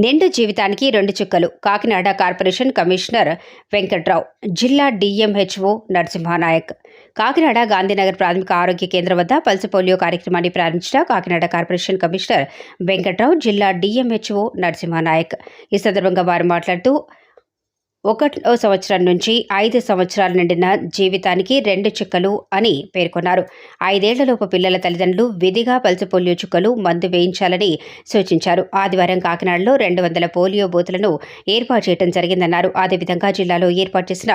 నిండు జీవితానికి రెండు చుక్కలు. కాకినాడ కార్పొరేషన్ కమిషనర్ వెంకట్రావు, జిల్లా డిఎంహెచ్ఓ నరసింహానాయక్. కాకినాడ గాంధీనగర్ ప్రాథమిక ఆరోగ్య కేంద్రం వద్ద పల్స్ పోలియో కార్యక్రమాన్ని ప్రారంభించిన కాకినాడ కార్పొరేషన్ కమిషనర్ వెంకట్రావు, జిల్లా డిఎంహెచ్ఓ నరసింహానాయక్. ఈ సందర్భంగా వారు మాట్లాడుతూ 1వ సంవత్సరం నుంచి 5 సంవత్సరాలు నిండిన జీవితానికి 2 చుక్కలు అని పేర్కొన్నారు. 5 ఏళ్లలోపు పిల్లల తల్లిదండ్రులు విధిగా పల్స్ పోలియో చుక్కలు మందు వేయించాలని సూచించారు. ఆదివారం కాకినాడలో 200 పోలియో బూతులను ఏర్పాటు చేయడం జరిగిందన్నారు. అదేవిధంగా జిల్లాలో ఏర్పాటు చేసిన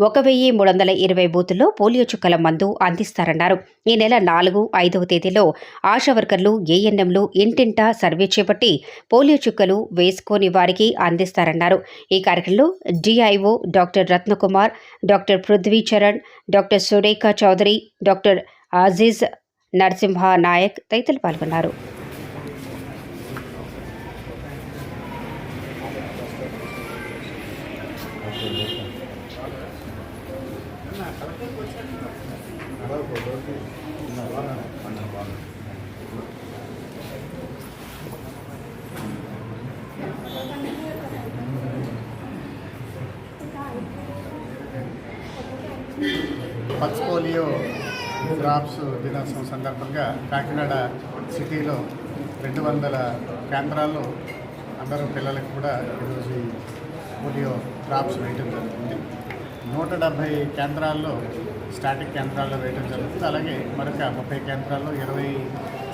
1320 బూతుల్లో పోలియో చుక్కల మందు అందిస్తారన్నారు. ఈ నెల 4, 5వ తేదీలో ఆశా వర్కర్లు, ఏఎన్ఎంలు ఇంటింటా సర్వే చేపట్టి పోలియో చుక్కలు వేసుకోని వారికి అందిస్తారన్నారు. ఈ కార్యక్రమంలో DIO doctor Ratnakumar, doctor Prithvi Charan, doctor Surekha Chaudhary, doctor Aziz Narasimha Nayak తదితరులు పాల్గొన్నారు. పల్స్ పోలియో డ్రాప్స్ దినోత్సవం సందర్భంగా కాకినాడ సిటీలో 200 కేంద్రాల్లో అందరూ పిల్లలకు కూడా ఈరోజు పోలియో డ్రాప్స్ వేయడం జరుగుతుంది. 170 కేంద్రాల్లో స్టాటిక్ కేంద్రాల్లో వేయడం జరుగుతుంది. అలాగే మరొక 30 కేంద్రాల్లో 20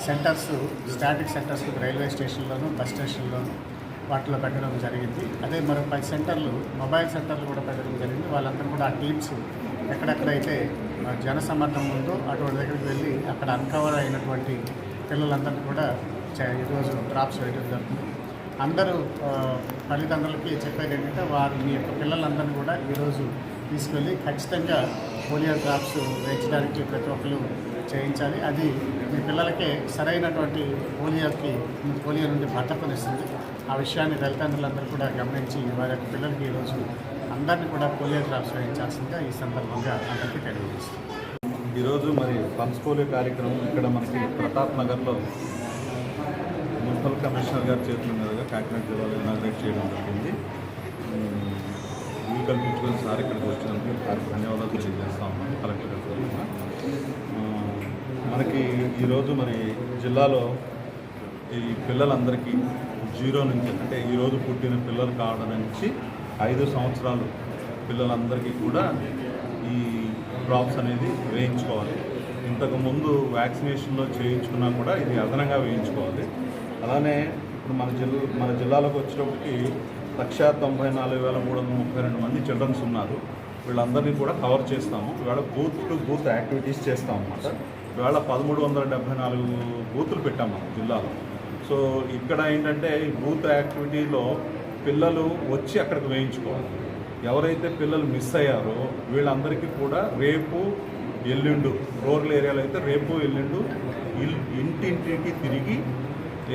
సెంటర్స్ స్టాటిక్ సెంటర్స్ రైల్వే స్టేషన్లోను, బస్ స్టేషన్లోను వాటిలో పెట్టడం జరిగింది. అదే మరో 10 సెంటర్లు మొబైల్ సెంటర్లు కూడా పెట్టడం జరిగింది. వాళ్ళందరూ కూడా ఆ టీమ్స్ ఎక్కడెక్కడైతే జనసమ్మర్దం ఉందో అటువంటి దగ్గరికి వెళ్ళి అక్కడ అన్కవర్ అయినటువంటి పిల్లలందరినీ కూడా ఈరోజు డ్రాప్స్ వేయడం జరుగుతుంది. అందరూ తల్లిదండ్రులకి చెప్పేది ఏంటంటే మీ యొక్క పిల్లలందరినీ కూడా ఈరోజు తీసుకెళ్ళి ఖచ్చితంగా పోలియో డ్రాప్స్ వేయించడానికి ప్రతి ఒక్కరు చేయించాలి. అది మీ పిల్లలకే సరైనటువంటి పోలియో నుండి భద్రతనిస్తుంది. ఆ విషయాన్ని తల్లిదండ్రులందరూ కూడా గమనించి వారి యొక్క పిల్లలకి ఈరోజు అందరినీ కూడా పోలియో డ్రాప్స్ వేయించాల్సిందిగా ఈ సందర్భంగా అందరికీ తెలియజేస్తుంది. ఈరోజు మరి పల్స్ పోలియో కార్యక్రమం ఇక్కడ మనకి ప్రతాప్ నగర్లో మున్సిపల్ కమిషనర్ గారి చేతుల మీదుగా కాకినాడ జిల్లాలో ఇనాగ్రేట్ చేయడం జరిగింది. వీలు కల్పించుకుని సార్ ఇక్కడికి వచ్చినందుకు ధన్యవాదాలు తెలియజేస్తా ఉన్నాను కలెక్టర్ గారు. మనకి ఈరోజు మరి జిల్లాలో ఈ పిల్లలందరికీ 0 నుంచి అంటే ఈరోజు పుట్టిన పిల్లలు కావడం నుంచి 5 సంవత్సరాలు పిల్లలందరికీ కూడా ఈ డ్రాప్స్ అనేది వేయించుకోవాలి. ఇంతకుముందు వ్యాక్సినేషన్లో చేయించుకున్నా కూడా ఇది అదనంగా వేయించుకోవాలి. అలానే ఇప్పుడు మన జిల్లాలోకి వచ్చేటప్పటికి 194,332 మంది చిల్డ్రన్స్ ఉన్నారు. వీళ్ళందరినీ కూడా కవర్ చేస్తాము. ఇవాళ బూత్ టు బూత్ యాక్టివిటీస్ చేస్తాం అన్నమాట. ఇవాళ 1374 బూతులు పెట్టాము మనం జిల్లాలో. సో ఇక్కడ ఏంటంటే ఈ బూత్ యాక్టివిటీలో పిల్లలు వచ్చి అక్కడికి వేయించుకోవాలి. ఎవరైతే పిల్లలు మిస్ అయ్యారో వీళ్ళందరికీ కూడా రేపు ఎల్లుండు, రూరల్ ఏరియాలో అయితే రేపు ఎల్లుండు ఇంటింటికి తిరిగి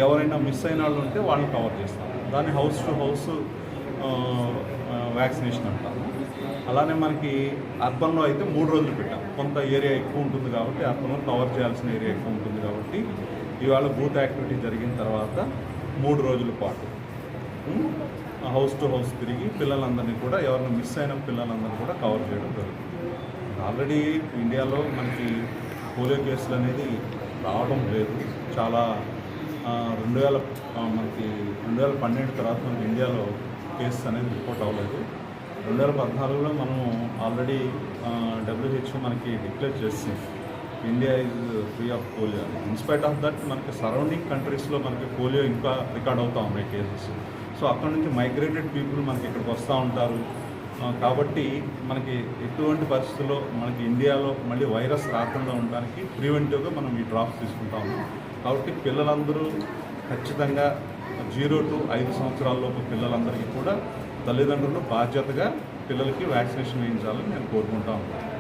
ఎవరైనా మిస్ అయిన వాళ్ళు ఉంటే వాళ్ళని కవర్ చేస్తాం. దాన్ని హౌస్ టు హౌస్ వ్యాక్సినేషన్ అంటాము. అలానే మనకి అర్బన్లో అయితే 3 రోజులు పెట్టాం. కొంత ఏరియా ఎక్కువ ఉంటుంది కాబట్టి అర్బన్లో కవర్ చేయాల్సిన ఏరియా ఎక్కువ ఉంటుంది కాబట్టి ఇవాళ బూత్ యాక్టివిటీ జరిగిన తర్వాత 3 రోజుల పాటు హౌస్ టు హౌస్ తిరిగి పిల్లలందరినీ కూడా ఎవరైనా మిస్ అయిన పిల్లలందరినీ కూడా కవర్ చేయడం జరుగుతుంది. ఆల్రెడీ ఇండియాలో మనకి పోలియో కేసులు అనేది రావడం లేదు. చాలా 2012 తర్వాత మనకి ఇండియాలో కేసెస్ అనేది రిపోర్ట్ అవ్వలేదు. 2014లో మనము ఆల్రెడీ WHO మనకి డిక్లేర్ చేసింది India is free of polio. In spite of that మనకి సరౌండింగ్ కంట్రీస్లో మనకి పోలియో ఇంకా రికార్డ్ అవుతూ ఉన్నాయి కేసెస్. సో అక్కడ నుంచి మైగ్రేటెడ్ పీపుల్ మనకి ఇక్కడికి వస్తూ ఉంటారు. కాబట్టి మనకి ఎటువంటి పరిస్థితుల్లో మనకి ఇండియాలో మళ్ళీ వైరస్ రాకుండా ఉండడానికి ప్రివెంటివ్గా మనం ఈ డ్రాప్స్ తీసుకుంటా ఉన్నాం. కాబట్టి పిల్లలందరూ ఖచ్చితంగా 0 to 5 సంవత్సరాల్లోపు పిల్లలందరికీ కూడా తల్లిదండ్రులు బాధ్యతగా పిల్లలకి వ్యాక్సినేషన్ వేయించాలని నేను కోరుకుంటా ఉన్నాను.